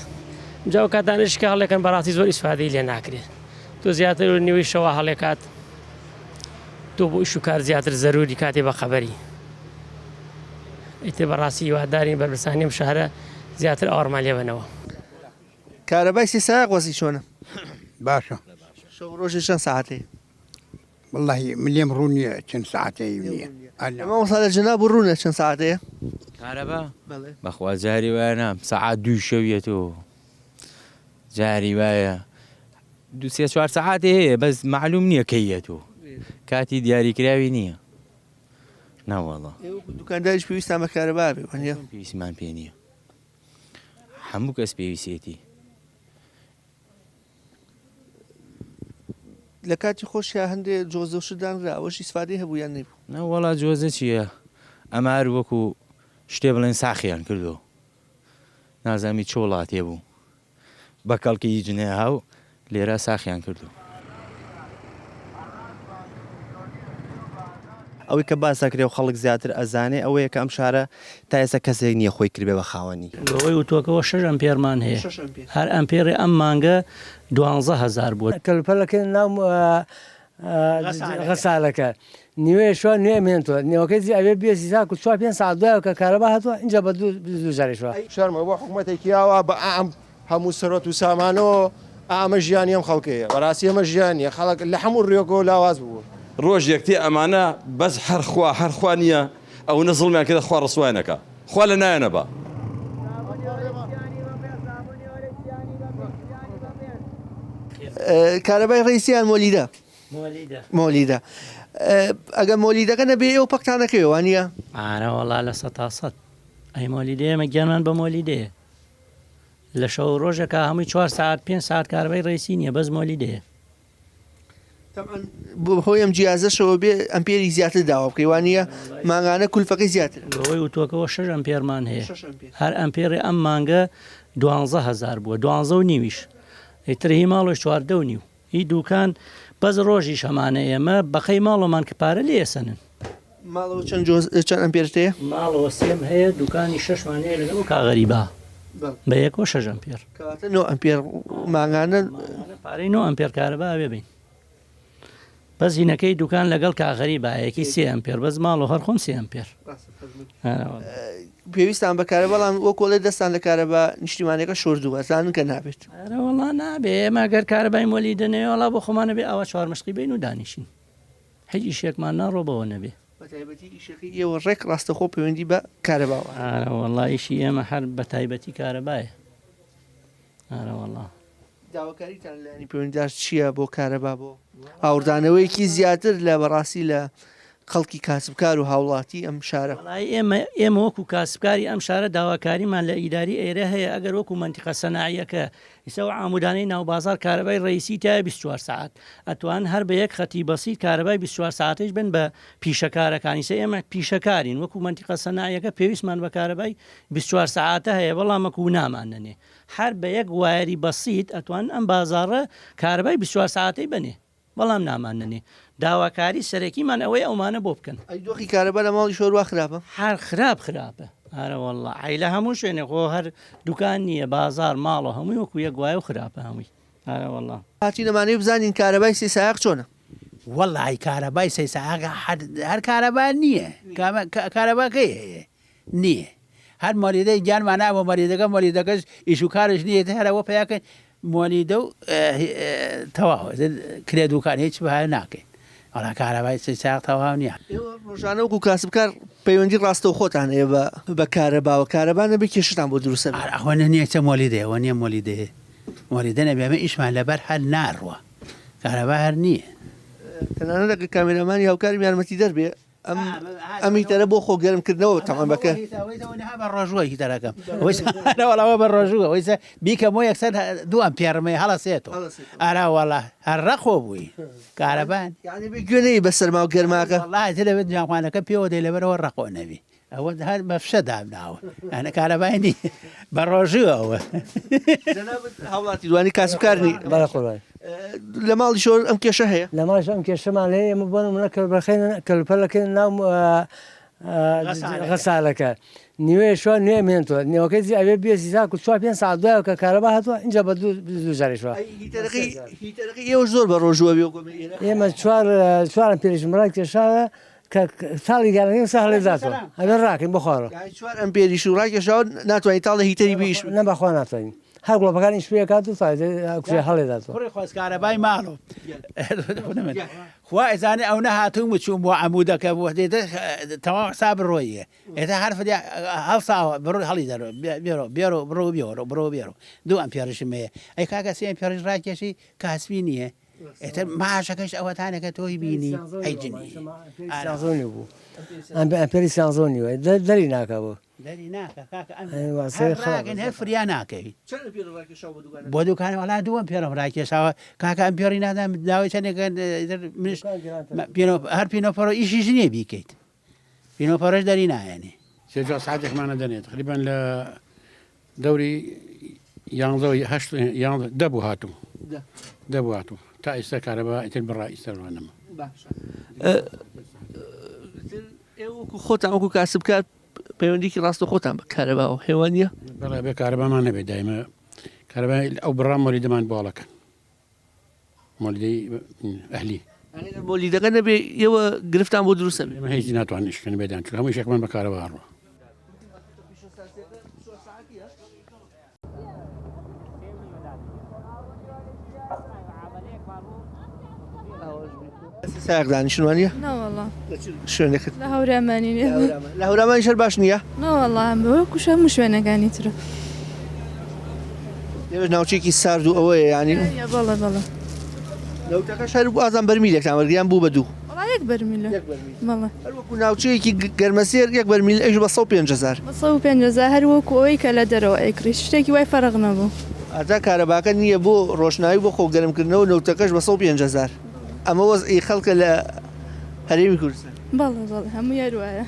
M: جاو کاتانشکە هەڵێکن بەڕاستی زۆر ئیسفادەی لێ ناکرێت تۆ زیاتر و نیوەی شەوە هەڵێکات تۆ بۆ ئیش و کار زیاتر زەروری کاتێ بە خەبەری ئیتر بەڕاستی هیوادارین بەرپرسانیم شارە زیاتر ئاوەڕمان لێ بنەوە
A: کارەبای سێ ساعت وەزی چۆنە
E: باشە
A: شەو ڕۆژێ چەند ساعتێ
E: والله مليم روني كان ساعتين
A: ئەمە وەسا لە جەناب و ڕوونە چەند ساعتەیە
N: کارەبا بەخوا جاری وایە نام سەعات 2 شەویەتەوە جاری وایە 2-4 ساعاتێ هەیە بەس معلوم نییە کەیەتەوە کاتی دیاریکراوی نییە ناوەڵە
A: دوکانداریش پێویستان بە کارەبا بێ
N: پێویستمان پێ نییە هەموو کەس پێویستێتی
A: لە کاتی خۆشیان هەندێک جۆزە و شدانرا ئەوەش ئیسفادەی هەبوو یان نەبوو
N: نەوەڵا جۆزە چییە ئەمە هەر وەکو شتێ بڵێن ساخیان کردو نازامی چ وڵاتێ بوو بە کەڵکی جنێ هاو لێرە ساخیان کردو
L: ئەوەی کە باسەکرێ و خەڵک زیاتر ئەزانێ ئەوەیە کە ئەم شارە تا ئێستا کەسێک نییە خۆی کردبێ بە خاوەنی
O: بەوەی وتوەکەەوە 6 ئەمپێرمان هەیە هەر ئەمپێری ئەم مانگە 12,000 بووە
P: کەلپەلەکە ناو غەسالەکە نیوێ شووە نوێ مێنتوە نێوەکەی ئەوێ بێزی ساکو 4-5 ساعت دوایە کە کارەبا هاتووە اینجا بە دووجارێشوە
Q: شەرمە بۆ حکوومەتێکیاوە بە ئەم هەموو سەرۆت و سامانەوە ئامە ژیانی ئەم خەڵکەیە بەڕاستی ئەمە ژیانیە خەڵک لە هەموو ڕێگۆ لاواز بوو
R: ڕۆژ یەکتی ئەمانە بەس هەرخوا نییە ئەو نەزڵمیان کردە خوا ڕسوایەکە خوا لە نایەنە بە
A: کارەبای ڕیسیان مۆلیدە مۆلیدە ئەگە مۆلیدەکە نەبێ ئەو پەکتانەکەی وانە
O: ئارەوەڵا لە 100 ئەی مۆلیدەیەمە گیانمان بە مۆلیدەیە لە شەو ڕۆژێکە هەمووی 4 ساعت 5 ساعت کارەبای ڕیسی نییە بەس مۆلیدەیە
A: هۆی ئەم جیازەشەوە بێ ئەمپێری زیاتر داوا بکەی وانە ماگانە کولفەکەی زیاتر
O: بەوەی وتوەکەەوە 6 ئەمپێرمان هەیە هەر ئەمپێری ئەم مانگە 12,000 بووە 12.5 ئیترهی ماڵۆی 4.5 هی دوکان بەس ڕۆژی شەمانە ئێمە بەقەی ماڵۆمان کە پارە لێ سنن
A: ماڵەوە چەند ئەمپێرتەیە
O: ماڵەوە سێم هەیە دوکانی 6مانەیە لەگەڵ کاغەریبا بە 6 ئەمپێر
A: کەواتە 9 ئەمپێر ماگانە
O: پارەی 9 ئەمپێر کارەبا بێبین بەس هینەکەی دوکان لەگەڵ کاغەری باەکی 3 ئەمپێر بەس ماڵ و هەر خۆم 3 ئەمپێر
A: پێویستان بە کارە بەڵام وە کۆڵی دەستان لە کارە بە نیشتیمانەکە شۆردووە زانن کە نابێت
O: وڵا نابێ ئێمە گەر کارەبای مۆلی دەنێ وڵا بۆ خۆمانە بێ ئەوە 4 مشقی بین و دانیشین هیچ ئیشێکمان ناڕۆبەوە نەبێ
A: ئێوە ڕێک ڕاستەخۆ پەیوەندی بە کارەباوە
O: وەڵایشی ئێمە هەر بە تایبەتی کارەبایە وەڵا
A: داواکاریتان لانی پەیوەندیدار چییە بۆ کارەبا بۆ هاوردانەوەیەکی زیاتر لە بەڕاستی لە خەڵکی کاسبکار و هاوڵاتی ئەم شارە
O: ئێمە وەکو کاسبکاری ئەم شارە داواکاریمان لە ئیداری ئێرە هەیە ئەگەر وەکو منتیقە سەناعیەکە ئیسەوە ئامودانەی ناوبازار کارەبای ڕئیسی تایە 24 ساعت ئەتوان هەر بە یەک خەتی بەسیط کارەبای 24 ساعتش بن بە پیشەکارەکانی سە ئێمە پیشەکارین وەکو منتیقە سەناعیەکە پێویستمان بە کارەبای 24 ساعتە هەیە بەڵام وەکو نامان نەنێ هەر بە یەک وایەری بەسیط ئەتوان ئەم بازاڕە کارەبای 24 ساعتەی بنێ بەڵام نامان نەنێ داواکاری سەرەکیمان ئەوەی ئەومانە بۆ بکەن
A: دۆخی کارەبا لە ماڵی شۆڕوا خراپە
O: هەر خراپە هەرە وەڵڵا عیلە هەموو شوێنێ خۆ هەر دوکان نییە بازار ماڵە هەمووی وەکو یەک وایە و خراپە هەمووی هەرە وەڵڵا
A: هاتی نەمانەی بزانین کارەبای سێ سایق چۆنە
F: وەڵی کارەبای سێ سایق هەر کارەبا نییە کارەباکەی هەیە نییە هەر مەریدەی گیانمان ناوە مەریدەکە مەریدەکەش ئیش و کارش نییە هەرەوە پیاکەین مۆلیدە و تەواو کرێ دوکان هیچ بەهای ناکەین ئەڵا کارەبای ساق تەواو نییە
A: ڕۆژانە وەکو کاسبکار پەیوەندی ڕاستە و خۆتان هەیە بە کارەباوە کارەبانە بە کێشتان بۆ دروستە
F: ئەوە نییە چە مۆلیدەیە ئەوە نییە مۆلیدەیە مۆلیدە نەبێمە ئیشمان لەبەر هەر ناڕوە کارەبا هەر نییە
A: تەنانەت لەگە کامێرەمانی هاوکاری یارمەتی دەربێ ئەمی تەرە بۆ خۆ گەرمکردنەوە تەمان بەکە
F: بە ڕۆژوەی دەرەکەم وەڵاوە بە ڕۆژووە ویسە بیکە مۆ یەکسەر دووەم پێڕمەی هەڵەسێتەوە ئاراوەڵا هەرڕەخۆ بووی کارەبان
A: گوێنەی بە سەرما و گەرماکە
F: وڵای دەبێت جاخوانەکە پێوە دەی لەبەرەوە ڕەقۆ نەبی ئەوە هەر بە فشە دابناوە ئەنە کارەبانی بە ڕۆژوەوە
A: هاوڵاتی دوانی کاسبکارنی
P: بەڵێ
A: لە ماڵی شۆر ئەم کێشە هەیە
P: لە ماڵش ئەم کێشەمان لێ ئێمە بۆن منە کەلپەلەکەین ناو غەسالەکە نیوێ شووە نوێ مێنتوە نێوەکەی ئەوێ بێزی ساک و 4 5 ساعت دوایە کە کارەبا هاتووە اینجا بە دوو جاریشوە
A: ئێوە زۆر بە ڕۆژوە
P: ئێمە چوارم پێریش مڕای کێشاوە کە تاڵی گەرەکەی سا هەڵێداتەوە ئەبێ ڕاکەین بخۆڕە
A: ئەم پێریش و ڕاکێشاوە ناتوانین تاڵە هیتەری بیش
P: نە بەخوا ناتوانین هەر گڵۆپەکانی شپێ کات و کوێ هەڵێداتەوە
F: کوڕی خۆزکارەبای ماڵۆ خوا ئەزانێ ئەو نەهاتوو بچوم بۆ عەمودەکە بۆ دێتە تەواو حساب ڕۆیە ئێتە هەرفدی هەڵساوە بڕۆ هەڵی دەرەوە بێرۆ بڕۆ بێرۆ دوو ئەم پێڕشم هەیە ئەی کاکە سێ پێڕش ڕاکێشی کاسبی نییە ئێتە ماشەکەش ئەوەتانەکە تۆی بینی ئەیجنی
P: سیانزۆنی بوو ئەم پێری سیانزۆنیوە دەری ناکەوە
F: دەری ناکەن هەر فریا ناکەوی بۆ دوکانە وڵا دووەم پێرم ڕاکێشاوە کاکە ئەم پێڕی نادام داوای چەندێکە هەر پینۆپەڕۆ ئیشیش نییە بیکەیت پینۆپەڕۆش دەری نایەنێ
S: سێجا ساعتێکمانە دەنێت تقریبان لە دەوری 11 دەبوو هاتوو دەبوو هاتوو تا ئێستا کارەبا ئیتر بڕای ئیسەروانەمە
A: ئێوەکو خۆتان وەکو کاسبکار پەیوەندیکی ڕاستە خۆتان بە کارەباوە هێوانە
S: بەڵێ بێ کارەبامان نەبێت دایمە کارەبا ئەو بڕام مۆلیدەمان باڵەکەن مۆلیدەی ئەهلی
A: مۆلیدەکە نەبێ ئێوە گرفتان بۆ دروستە بێ
S: ئێمە هیچ ناتوانین شکن بێدان چون هەموو شێکمان بە کارەبا ڕوە
A: سایق دانیشتوانیە؟
T: ناوەڵا
A: شوێنێکت
T: لە هەورامانی
A: لە هەورامانی شەر باش نییە؟
T: ناوەڵا وەکوش هەموو شوێنەکانی ترە
A: لێوێ ناوچێکی سارد و ئەوەیە ینی
T: بەڵە بەڵە
A: لەوتەکە شار بوو ئازان بەرمیلێکتان وەرگیان بوو بە دوو
T: وڵا یەک بەرمیلە بەڵە
A: هەروەکو ناوچەیەکی گەرمەسێر یەک بەرمیل ئەیش بە 150,000
T: 150,000 هەر وەکو ئەوەی کە لە دەرەوە ئەیکڕی شتێکی وای فەرق نەبوو
A: ئاتا کارەباکە نییە بۆ ڕۆشنایی بۆ خۆ گەرمکردنەوە نەوتەکەش بە 150,000 ئەمە وەزئی خەڵکە لە هەرێمی کوردستان
T: بەڵێ هەموو یاروایە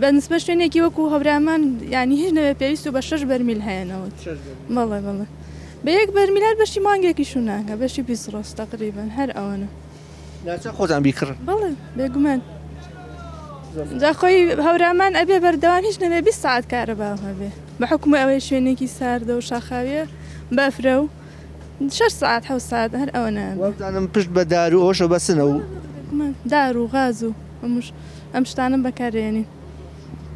T: بەنسبە شوێنێکی وەکو هەورامان ینی هیچ نەوێ پێویست و بە 6 بەرمیل هەیەنەوە بەڵێ بە یەک بەرمیلار بەشی مانگێکی شووناکە بەشی 20 ڕۆژ تقریبان هەر ئەوەنە
A: ناچە خۆتان بیکڕن
T: بەڵێ بێگومان جا خۆی هەورامان ئەبێ بەردەوام هیچ نەبێ 20 ساعت کارەبا هەبێ بە حکومە ئەوەی شوێنێکی ساردە و شاخاویە بەفرە و 6 ساعت 7 ساعت هەر ئەوە
A: نازانم پشت بە دار و ئەوشە بەسنە و
T: دار و غاز و ئەم شتانم بەکارێنین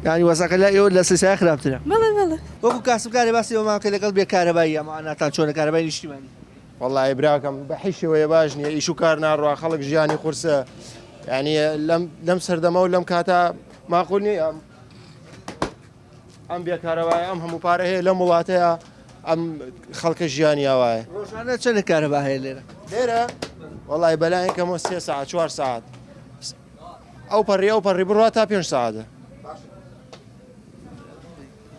A: ینی وەساکە لای ئێوە لە سەسای خراپترە
T: بەڵێ
A: وەکو کاسبکارێ باسی ئەوماکە لەگەڵ بێ کارەبایی ئەماناتان چۆنە کارەبای نیشتیمانی
Q: وەڵی براکەم بە حیشەوەیە باش نییە ئیش و کار ناڕوا خەڵک ژیانی قورسە ینی لەم سەردەمە و لەم کاتە ماقول نییە ئەم بێکارەوەی ئەم هەموو پارە هەیە لەم وڵاتەیە ئەم خەڵکە ژیانی ئاوایە
A: ڕۆژانە چەندە کارەبا هەیە
Q: لێرە وەڵی بەلایەنکەمەوە 3 ساعت 4 ساعت ئەو پەڕی بڕوا تا 5 ساعتە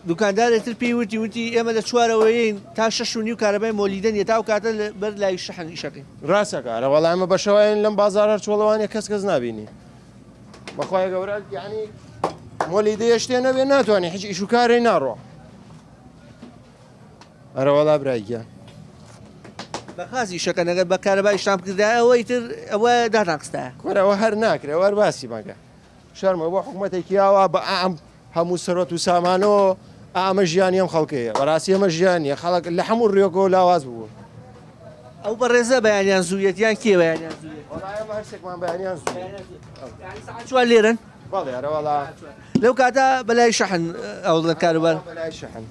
A: دوکاندارێتتر پێی وتی ئێمە لە چوارەوەیین تا 6 کارەبای مۆلیدەنیە تا و کاتە بەر لای شەحن ئیشەکەین
Q: ڕاستەکارە وەڵامە بەشەوەین لەم بازارە چۆڵەوانە کەس نابینی بەخوای گەورە یعنی مۆلیدەیە شتێ نەبێ ناتوانێت هیچ ئیش و کارێ ناڕۆ ئەرەوەڵا برایگیان
A: بەخازی شەکە نەگەر بە کارەبای شتام کردای ئەوەی تر ئەوە داتانقستە
Q: کۆرەوە هەر ناکرێ وەر باسی مەگە شەرمە بۆ حکوومەتێکی ئاوا بە ئەم هەموو سەرۆت و سامانەوە ئامە ژیانی ئەم خەڵکەیە بەڕاستی ئەمە ژیانیە خەڵک لە هەموو ڕێگۆ لاواز بوو
A: ئەو بە ڕێزە بەیانیان زوویەتیان کێ بەیانیان
Q: هەرسێکمان بەیانیان
A: چوار لێرن
Q: بەڵێ ئەرەوەڵا
A: لەو کاتە بەلای شەحن ئەو کارەبار
Q: بەلای شەحن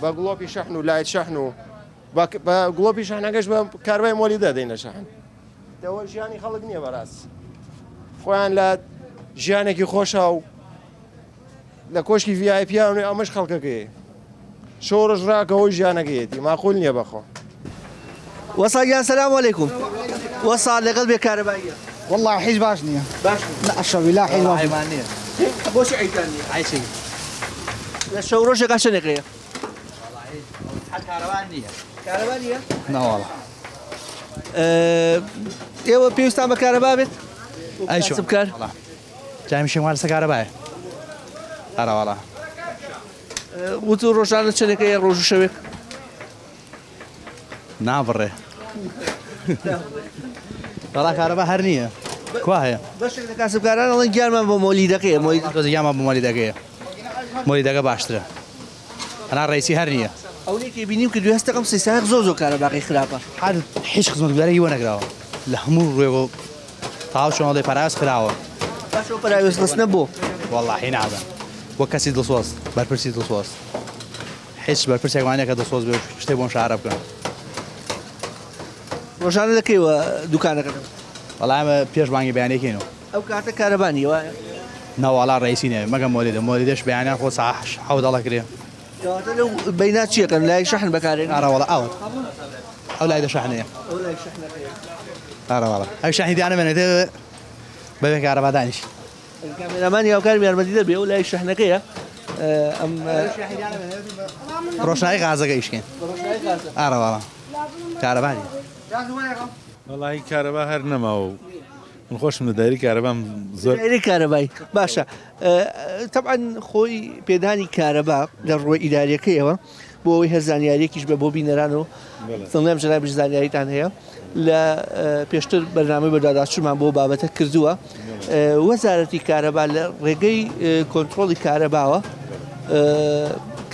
Q: بە گڵۆپی شەحن و لای شەحن و بە گڵۆپی شەحنەکەش بە کاربای مۆلیدە دەینە شەحن دەوە ژیانی خەڵک نییە بەڕاست خۆیان لە ژیانێکی خۆشە و لە کۆشکی VIPیان ئەمەش خەڵکەکەی شۆڕش ڕاکەەوە ژیانەکەیەتی ماقول نییە بەخۆ
A: وەساگیان سەلام عەلەیکوم وەسا لەگەڵ بێ کارەباییە
U: والله حیج باش نییە لا الشەوی لا حیج باش
A: نییە بۆچی عیدان نییە عیچی لە شەو ڕۆژێکا چەندێکەیە
F: کارەبان نییە
A: کارەبا نییە
U: ناوەڵە
A: ئێوە پێویستان بە کارەبا بێت
U: ئەیشۆ
A: بکار
U: جای میشێ وارسە کارەبایە ئەراوەڵە
A: وت و ڕۆژانە چەندێکەیە ڕۆژ و شەوێک
U: نابڕێ وڵا کارەبا هەر نییە کوا هەیە
A: بەشێک لە کاسبکاران ئەڵێن گیانمان بۆ مۆلیدەکەیە
U: یامان بۆ مۆلیدەکەیە مۆلیدەکە باشترە هەنا ڕێیسی هەر نییە
A: ئەوەیەکی بینیم کە دوێ هەستەکەم سێساق زۆ کارەباقی خراپە
U: هەر هیچ خزمەتگوزاری هیوە نەکراوە لە هەموو ڕێوە تاو شۆڵی پاراس خراوە
A: باشەوە پەراوێز خستنە بۆ
U: واللهی نابن وە کەسی دڵسۆز بەرپرسی دڵسۆز هیچ بەرپرسێکوانەیە کە دڵسۆز بێ شتێک بۆم شارە بکەن
A: ڕۆژانە دەکەیوە دوکانەکەم
U: وەڵام ئەمە پێش بانگی بەیانێکینەوە
A: ئەو کاتە کارەبانی وایە
U: ناوەڵا ڕێیسی نێ مەگەم مۆلیدە مۆلیدەش بەیانیان خۆ ساعت 7 دەڵەکرێ
A: لەو بەینا چیەکەن لای شەحن بەکارێن
U: ئاراوەڵا ئەوە ئەو لای دەشەحنەیە ئاراوەڵا ئەو شەحنی دیانەمێنێتێ بەبێ کارەبا دانیش
A: کامێرەمانی هاوکارم یارمەتی دەبێ ئەو لای شەحنەکەیە ئەم
U: ڕۆشنایی غازەکە ئیشکێن ئاراوەڵا کارەبانی
V: وەڵی کارەبا هەر نەماوە من خۆشم لە دایری کارەبام زۆر
A: دایری کارەبای باشە تەبعەن خۆی پێدانی کارەبا لە ڕۆی ئیداریەکەیەوە بۆ ئەوەی هەر زانیاریەکیش بە بۆ بینەرانەوە دڵنیام جەنابیش زانیاریتان هەیە لە پێشتر بەرنامەی بەداداچوومان بۆ بابەتە کردووە وەزارەتی کارەبا لە ڕێگەی کۆنتترۆڵی کارەباوە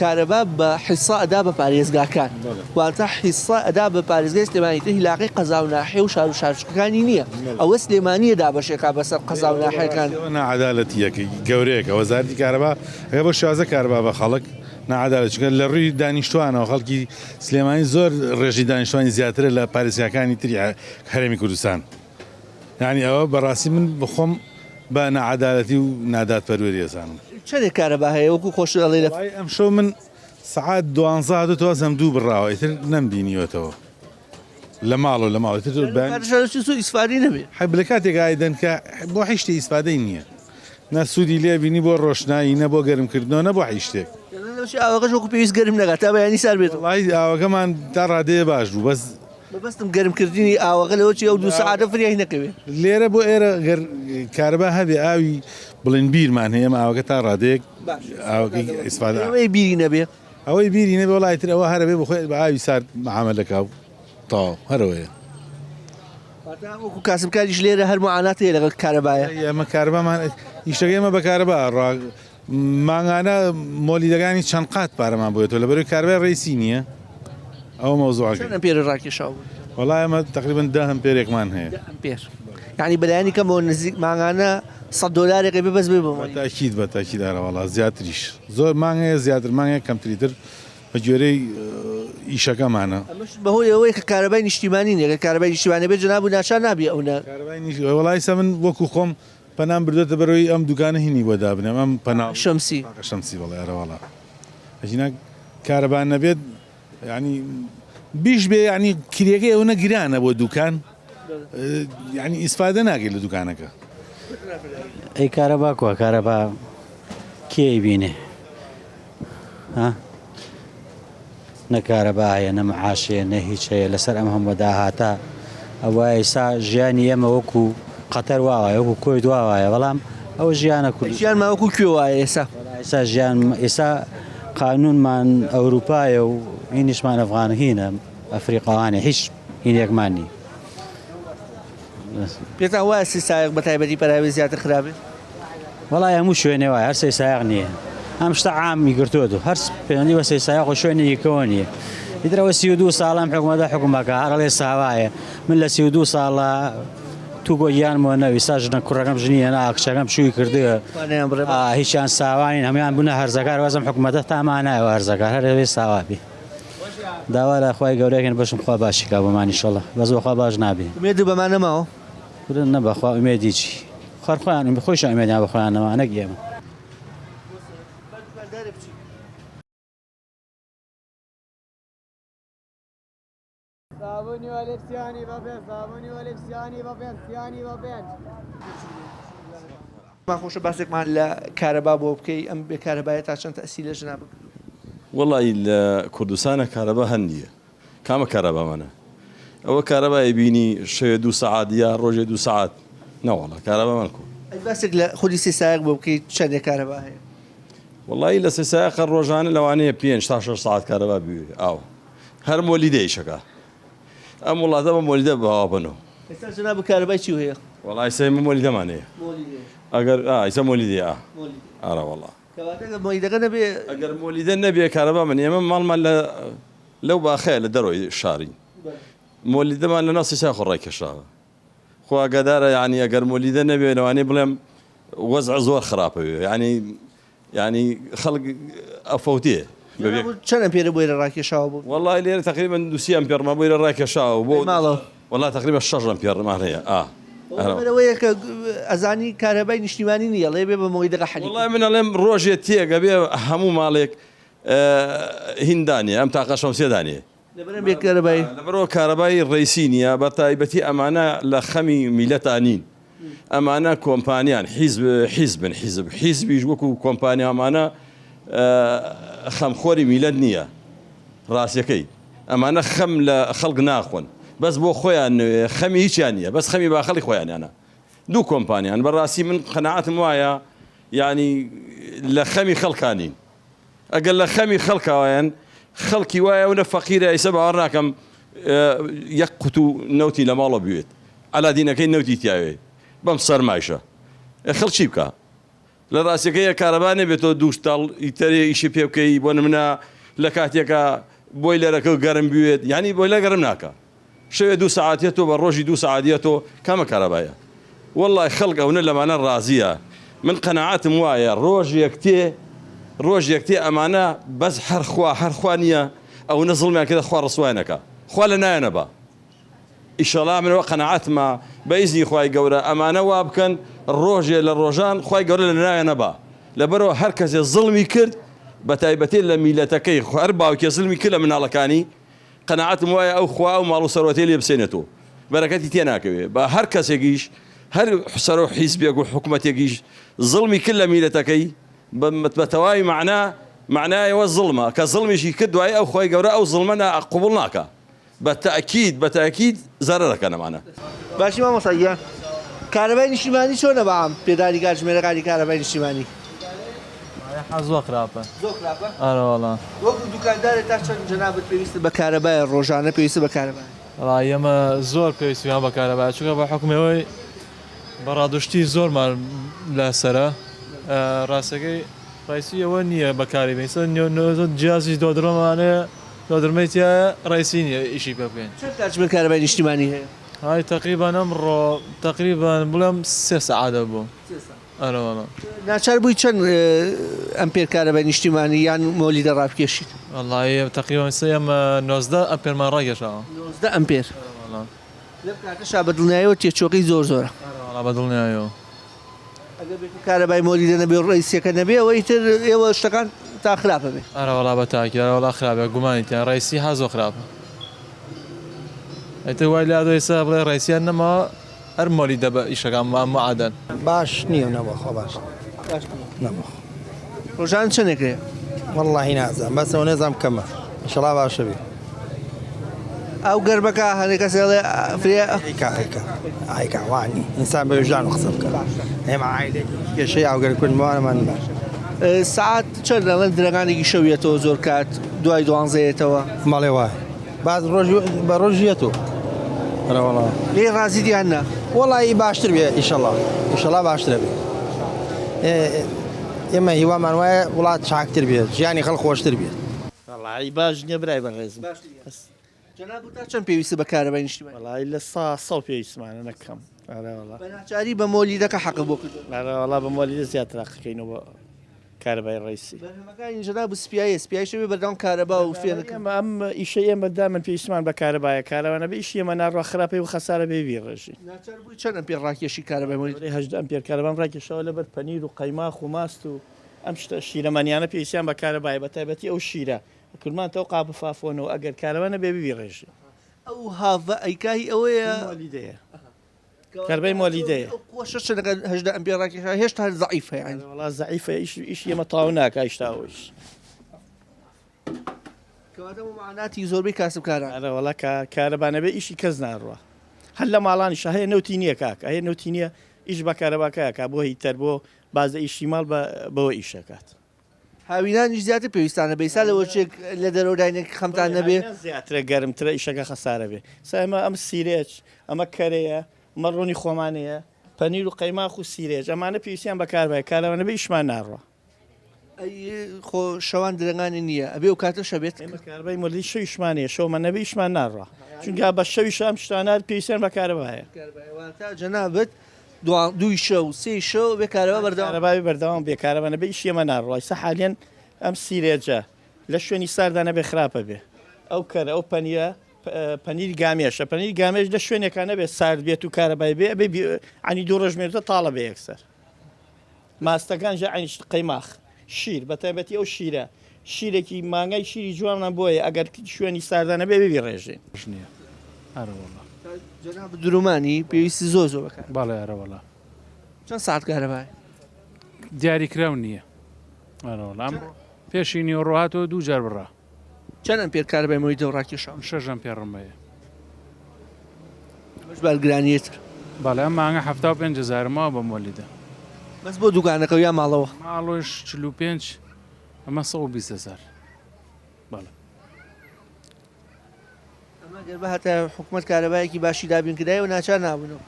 A: کارەبا بە حیسا ئەدا بە پارێزگاکان واتە حیسا ئەدا بە پارێزگای سلێمانیتە هیلاقی قەزا و ناحێ و شار و شارچکەکانی نییە ئەوە سلێمانیەدا بەشێکا بەسەر قەزا و ناحەکان
V: نەعادالەتیەکەی گەورەیەکە وەزارەتی کارەبا هەیە بۆ شازە کارەبا بە خەڵک نەعادالەت چکە لە ڕووی دانیشتوانەوە خەڵکی سلێمانی زۆر ڕێژی دانیشتوانی زیاترە لە پارێزیەکانی تری هەرێمی کوردستان یعنی ئەوە بەڕاستی من بخۆم بە نەعادالەتی و نادات پەروەری ئەزانم
A: چەندێک کارەبا هەیە وەکو خۆش ئەڵێ لە
V: ئەم شەو من سعات 12 توازم دوو بڕاوە ئیتر نەمبینیوەتەوە لە ماڵ و لە ماڵی
A: سو ئیسفادی نەبێت
V: حەب لە کاتێک ئایدەن کە بۆ هیچ ئیسفادەی نییە نە سوودی لێ بینی بۆ ڕۆشنایی نە بۆ گەرمکردنەوە نە بۆ هیچ شتێک
A: ئاوەکەش وەکو پێویست گەرم نەکات تا بەیانی سار بێت
V: وڵی ئاوەکەمان تا ڕادەیە باش بوو بەس
A: بەبستم گەرمکردنی ئاوەکە لەوەی ئەو 2 سەعاتە فریای نەکەوێت
V: لێرە بۆ ئێرە کارەبا هەبێ ئاوی بڵین بیرمان هەیە ئاوەکە تا ڕادەیەک ئاوەکەی ئیسفادە
A: ئەوەی بیری نەبێ
V: ئەوەی بیری نەبێ وڵایتر ئەوە هەرەبێ بخۆێت بە ئاوی سارد معاملەکە و تاو هەرەوەیە
A: وەکو کاسبکاریش لێرە هەر معاناتەیە لەگەڵ کارەبایە
V: ئەمە کارەبامان ئیشەکە ئێمە بە کارەبا مانگانە مۆلیدەکانی چەند قات پارەمان بۆێتەوە لە بەروی کاربای ڕێیسی نییە ئەوە مەوزوعەکە
A: پێرە ڕاکێشاو
V: وەڵای ئەمە تقریبا 10 ئەمپێرێکمان هەیە
A: پێر یعنی بەلایانی کەمەوە نزیک مانگانە $100 بێ بەس بێ بۆ
V: تاکید بە تاکیدارەوەڵا زیاتریش زۆر مانگەیە زیاتر مانگەیە کەمتریتر بە گوێرەی ئیشەکەمانە
A: بەهۆی ئەوەی کە کارەبای نیشتیمانی نیە کارەبای نیشتیمانی بێت جەناب و ناشان نابێ ئەوە
V: وەڵای سە من وەکو خۆم پەنام بردوێتە بەرەوەی ئەم دوکانە هینی بۆ دابنێم ئەم پەنا
A: شەمسی
V: وەڵێرەوەڵا هەژینە کارەبان نەبێت ینی بیش بێ ینی کرێگەی ئەوە گرانە بۆ دوکان ینی ئیسفادە ناگەیت لە دوکانەکە
W: ئەی کارەبا کووە کارەبا کێی بینێ نەکارەبایە نەمەعاشەیە نە هیچ هەیە لەسەر ئەم هەموو داهاتە ئەوە ئێستا ژیانی ئێمە وەکو قەتەر واوایە وەکو کۆی دواوایە بەڵام ئەوە ژیانە کورد
A: ژیانمان وەکو کوێ وایە
W: ئێستا ژیان ئێستا قانونمان ئەوروپایە و هینیشمان ئەفغان هینە ئەفریقاوانە هیچ هینێکمانی
A: پێتان وایە سایق بە تایبەتی پەراوی زیاتر خراپێت
W: وەڵای هەموو شوێنێ وایە هەر سایق نییە ئەم شتە عامی گرتووە هەر پەیوەندی بە سایق و شوێنێکەوە نییە ئیترەوە 32 ساڵام حکومەتە حکومەکە هەرڵێ ساوایە من لە 32 ساڵە تو بۆ گیانمەوە نەوی ساژنە کوڕەکەم ژنیە ناکچەکەم شووی کردووە هیچیان ساوانین هەمویان بوونە هەرزەکار وەزم حکومەتە تامانایەوە هەرزەکار هەرێ ساوابی داوا لە خوای گەورەکەن بەشم خوا باشی کا بۆمانی شڵە بەز بەخوا باش نابێ
A: مێدو بەمانەماوە
W: نە بەخوا ئومێدی چی خۆیان خۆشە ئومێدیان بەخۆیانەوە نەک ئێمە
B: صابوني والإفسياني بابين صابوني والإفسياني بابين سياني بابين
A: ما خۆشە باسێکمان لە کارەبا بۆ بکەی ئەم بێکارەبایە تا چەند تەسی لە ژنا بکە
R: وڵی لە کوردستانە کارەبا هەن نییە کامە کارەبامانە ئەوە کارەبای بینی شەوێ 2 سعات یا ڕۆژێ 2 سعات نەوەڵە کارەبامان کۆ
A: باسێک لە خودی سێسایەک بۆ بکەیت چەندێک کارەبا هەیە
R: وڵی لە سێسایەقە ڕۆژانە لەوانەیە 5 تا 6 سعات کارەبا بوێ ئاو هەر مۆلی دەیشەکە ئەم وڵاتە بە مۆلیدە بەوا بنەوە
A: ئێستا جنا بکارەبای چی هەیە
R: وڵی سێ مۆلی دەمانەیە ئەگەر ئیسە مۆلی دێ ئارە وڵا
A: مۆلیدەکە نەبێ
R: ئەگەر مۆلیدە نەبێ کارەبا من ئێمە ماڵمان لەو باخەیە لە دەرۆی شاری مۆلیدەمان لە ناسی سا خۆڕای کێشاوە خۆ ئەگەدارە یعنی ئەگەر مۆلیدە نەبێ لەوانەیە بڵێم وەزع زۆر خراپەوێ ینی خەڵک ئەفەوتێ
A: چەند ئەمپێرە بۆی لە ڕاکێشاوە بوو
R: وڵی لێرە تقریبا 2 ئەمپێرما بۆی لە ڕاکێشاوە بۆ
A: ماڵەوە
R: وڵا تقریبا 6 ئەمپێرمان هەیە
A: ئەوەیە کە ئەزانی کارەبای نیشتیمانی نییە لێ بێ بە مۆلیدەکە حەلی
R: وڵای من ئەڵێم ڕۆژێ تێگە بێ هەموو ماڵێک هیندانێ ئەم تاقە شەمسێدانێ لەبەرەوە کارەبای ڕێیسی نییە بە تایبەتی ئەمانە لە خەمی میلەتانین ئەمانە کۆمپانیان حیزبن حیزبیش وەکو کۆمپانیا ئەمانە خەمخۆری میلەت نییە ڕاستیەکەی ئەمانە خەم لە خەڵک ناخۆن بەس بۆ خۆیان خەمی هیچیان نییە بەس خەمی باخەڵی خۆیانیانە دوو کۆمپانیان بەڕاستی من قەناعەتم وایە ینی لە خەمی خەڵکانین ئەگەر لە خەمی خەڵکاوایان خەڵکی وایە و لە فەقیرە ئیسە باوەڕ ناکەم یەک قوت و نەوتی لە ماڵە بوێت ئالادینەکەی نەوتی تیاوێ بەم سەرمایشە خەڵ چی بکە لە ڕاستیەکەی کارەبانێ بێتەوە دووشتاڵ ئیتەرێ ئیشی پێ بکەی بۆ نمونە لە کاتێکە بۆی لەرەکە گەرم بوێت ینی بۆی لە گەرم ناکە شەوێ 2 سعاتێتەوە بە ڕۆژی 2 سعاتێتەوە کامە کارەبایە وەڵی خەڵک ئەوە لەمانە ڕازیە من قەناعەتم وایە ڕۆژ یەکتێ ئەمانە بەس هەرخوا نییە ئەو نەزڵمیان کردە خوا ڕسوانەکە خوا لە نایەنە بە ئیشەڵا منەوە قەناعەتمە بە ئیزنی خوای گەورە ئەمانە وا بکەن ڕۆژێ لە ڕۆژان خوای گەورە لە نایەنە بە لەبەرەوە هەر کەسێ زڵمی کرد بە تایبەتی لە میلەتەکەی هەر باوکێ زڵمی کرد لە مناڵەکانی قەناعەتم وایە ئەو خوا و ماڵ و سەرۆتێ لێ بسێنێتەوە بەرەکەتی تێ ناکەوێ بە هەر کەسێکیش هەر سەر و حیزبێک و حکوومەتێکیش زڵمی کرد لە میلەتەکەی بە تەواوی معنایەوە زڵمە کە زڵمیشی کرد دوای ئەو خۆی گەورە ئەو زڵمە قوبوڵ ناکە بە تاکید زەرەرەکە نەمانە
A: باشی مامۆستاگیان کارەبای نیشتیمانی چۆنە بەعام پێدانی کاتژمێرەکانی کارەبای نیشتیمانی
C: زۆر خراپە
A: زۆر خراپە
C: ئەرەوەڵا
A: وەکو دوکاندارێک تا چەند جەنابەت پێویستە بە کارەبای ڕۆژانە پێویستە بە کارەبای
C: ڕای ئێمە زۆر پێویستیان بە کارەبای چونکە بە حکومەوەی بەڕادشتی زۆرمان لەسرە ڕاستەکەی ڕایسی ئەوە نییە بەکاری بێسە جیازی دۆدرۆمانەیە دۆدرمەیتە ڕایسی نییە ئیشی پێ بکەین
A: چەند کاتژمێر کارەبای نیشتیمانی هەیە
C: های تقریبان ئەمڕۆ تقریبان بڵێم 3 سعاتە بوو ئەرەوەڵا
A: ناچار بووی چەند ئەمپێر کارەبای نیشتیمانی یان مۆلیدە ڕابکێشیت
C: وەڵی تقریبان ئێمە 19 ئەمپێرمان ڕاگەشەوە
A: 19 ئەمپێر لەم کاتەشا بەدڵنیاییەوە تێچۆقی زۆرە
C: بەدڵنیایەوە
A: کارەبای مۆلیدە نەبێ ڕئیسیەکە نەبێ ئەوەی تر ئێوە شتەکان تا خراپە بێ
C: ئەرەوەڵا بە تاکیەوەڵا خراپە گومانیتیان ڕیسی ها زۆر خراپە ئەیتر وای لادۆ ئێستا بڵێ ڕیسیان نەما هەر مۆلیدە بە ئیشەکان مەعادەن
B: باش نییە نەبەخوا باش نەبخ
A: ڕۆژان چەندێکێ
B: وەڵی نازانم بەس ئەو نێزام کەمە ئینشەڵا باشە بێ
A: ئەو گەرمەکە هەندێک کەسێڵێ
B: ئایکوانی ئینسان بە وێژان و قسە بکە ئێمە عایلێک کێشەی ئاوگەر کوردمانەمان باش
A: سعات چەند لەڵەن درەگانێکی شەویێتەوە زۆر کات دوای دوانزەیەتەوە
B: ماڵێ وای باز بە ڕۆژیەتەوە ڕەوەڵا
A: لێ ڕازی دیاننا
B: وەڵی باشتر بێ ئیشەڵا باشترە بێ ئێمە هیوامان وایە وڵات چاکتر بێت ژیانی خەڵ خۆشتر بێت
G: وەڵی باش نییە برای بەڕێزم
A: جەناب تا چەند پێویستە بە کارەبای نیشتیمانی
G: وەڵی لە 100 پێویستمانە نەکەم
A: بەناچاری بە مۆلیدەکە حەق بۆ کردو
G: وەڵا بە مۆلیدە زیاتر حەقەکەینەوە کارەبای ڕیسی
A: بەرهەمەکانی جەناب سپیایە بێ بەردەوام کارەبا و فێنەکە
G: ئەم ئیشە ئێمەدا من پێویستمان بە کارەبایە کارەوانە بە ئیشی ئێمە ناڕوا خراپەی و خەسارە بێوی ڕێژی
A: ناچار بووی چەند ئەمپێر ڕاکێشی کارەبای مۆلی
G: 8 ئەمپێر کارەبام ڕاکێشەوە لەبەر پەنیر و قەیماخ و ماست و ئەم شتە شیرەمانیانە پێویستیان بە کارەبای بە تایبەتی ئەو شیرە کورمانتەوە قاپ فافۆنەوە ئەگەر کارەوانە بێبی ڕێژی
A: ئەو هاڤە ئەیکای ئەوەیە
G: مۆلیدەیە کاربای مۆلیدەیە
A: خۆشە چەندەکە 8 ئەمپێر ڕاکێشە هێشتا زەعیفە یعنی
G: وڵا زەعیفە ئیش ئێمە تاو ناکە ئیشتاوەش
A: کەواتە معناتی زۆربەی کاسبکاران
G: وڵا کارەبانە بێ ئیشی کەس ناڕوە هەر لە ماڵانیش هەیە نەوتی نییە کاکە هەیە نەوتی نییە ئیش بە کارەباکەکە بۆ هیتەر بۆ بازە ئیشی ماڵ بەوە ئیشەکات
A: هاوینانی زیاتر پێویستانە بەیسا لەوە چێک لە دەرەوەداینێک خەمتان نەبێ
G: زیاترە گەرمترە ئیشەکە خەسارە بێ سایمە ئەم سیرێج ئەمە کەرەیە ئەمە ڕۆنی خۆمانەیە پەنیر و قەیماخ و سیرێج ئەمانە پێویستیان بەکاربای کارەوانە بە ئیشمان ناڕوە
A: خۆ شەوان درەنگانی نییە ئەبێ و کاتە شەبێت
G: کاربای مۆلی شەویشمانەیە شەومە نەبێ ئیشمان ناڕوە چونکە بە شەویش ئەم شتانە پێویستیان بەکارەبایە
A: جەنابەت دوی شەو سێ شەو بێکارەوە
G: بەردەوام بەردەوام بێکارەوانە بە ئیش ئێمە ناڕوە سە حالیان ئەم سیرێجە لە شوێنی ساردانە بێ خراپە بێ ئەو کەرە ئەو پەنیرە پەنیر گامێشە پەنیر گامێش لە شوێنێکانە بێ سارد بێت و کارەبای بێ ئەبێ عنی دوو ڕۆژمێرتە تاڵە بێ یەکسەر ماستەکان ژە عینی قەیماخ شیر بە تایبەتی ئەو شیرە شیرێکی مانگای شیری جوانان بۆیە ئەگەر شوێنی ساردانە بێ بێ ڕێژین
S: نییە هەروەڵا
A: جەناب درومانی پێویستی زۆر بەکار
S: باڵێ هەرەوەڵا
A: چەند ساعت کارەبای
S: دیاریکراو نییە هەروەڵام پێشی نیوەڕۆهاتەوە دوو جار بڕا
A: چەند ئەمپێر کارەبای مۆی دەوڕاکێشە
S: 6 ئەمپێر ڕمەیە
A: بەرگرانیەتر
S: باڵێ ئەم مانگە 75,000 بە مۆلیدا
A: بەس بۆ دوکانەکە یا ماڵەوە
S: ماڵۆش 45 ئەمە 120,000 باڵێ
A: ئەمە گەر بە هەتا حکوومەت کارەبایەکی باشی دابینکردایەوە ناچار نابوونەوە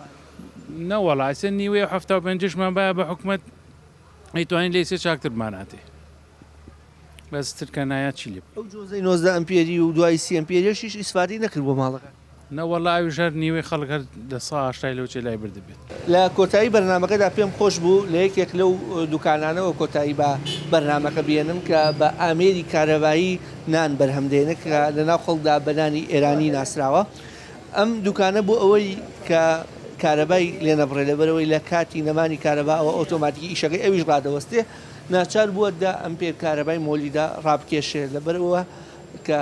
S: نەوەڵایسە نیوەی 75مان باە بە حکوومەت ئەیتوانین لێ سێ چاکترماناتێ بەس ترکە نایە چی لێ
A: ئەو جۆزەی 19 ئەمپێری و دوای 30 ئەمپێریەشیش ئیسفادی نەکرد بۆ ماڵەکە
S: نەوەڵاوی ژەر نیوەی خەڵکە لە 100 لەو چێ لای بردەبێت
A: لە کۆتایی بەرنمەکەدا پێم خۆش بوو لە یەکێک لەو دوکانانەوە کۆتایی بە بەرنمەکە بێنم کە بە ئامێری کارەبایی نان بەرهەمدێنە کە لەناو خەڵکدا بەنانی ئێرانی ناسراوە ئەم دوکانە بۆ ئەوەی کە کارەبای لێ نەبڕێ لەبەرەوەی لە کاتی نەمانی کارەبا ئەوە ئۆتۆماتیکی ئیشەکەی ئەویش ڕادەوەستێ ناچار بووە دا ئەمپێر کارەبای مۆلیدا ڕابکێشێ لەبەرەوە کە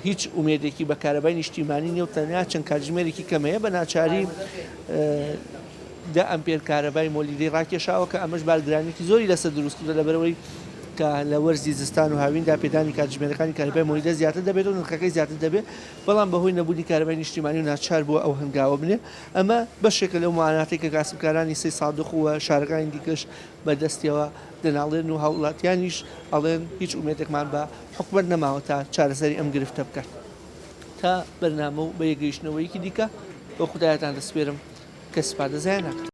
A: هیچ ئومێدێکی بە کارەبای نیشتیمانی نیە و تەنیا چەند کاتژمێرێکی کەمەیە بە ناچاری دا ئەمپێر کارەبای مۆلیدەی ڕاکێشاوە کە ئەمەش بالگرانێکی زۆری لەسەر دروستکردە لەبەرەوەی کە لە وەرزی زستان و هاویندا پێدانی کاتژمێرەکانی کارەبای مۆلیدە زیاتر دەبێت و نرخەکەی زیاتر دەبێت بەڵام بەهۆی نەبوونی کارەبای نیشتیمانی و ناچار بووە ئەو هەنگاوە بنێ ئەمە بەشێکە لەو معاناتێک کە کاسبکارانی سەی سادق وە شارەکانی دیکەش بەدەستیەوە دەناڵێن و هاوڵاتیانیش ئەڵێن هیچ ئومێدێکمان بە حکومەت نەماوە تا چارەسەری ئەم گرفتە بکات تا بەرنامە و بە یەگەیشتنەوەیەکی دیکە بە خودایەتان دەسپێرم کە سوپادەزای ناکات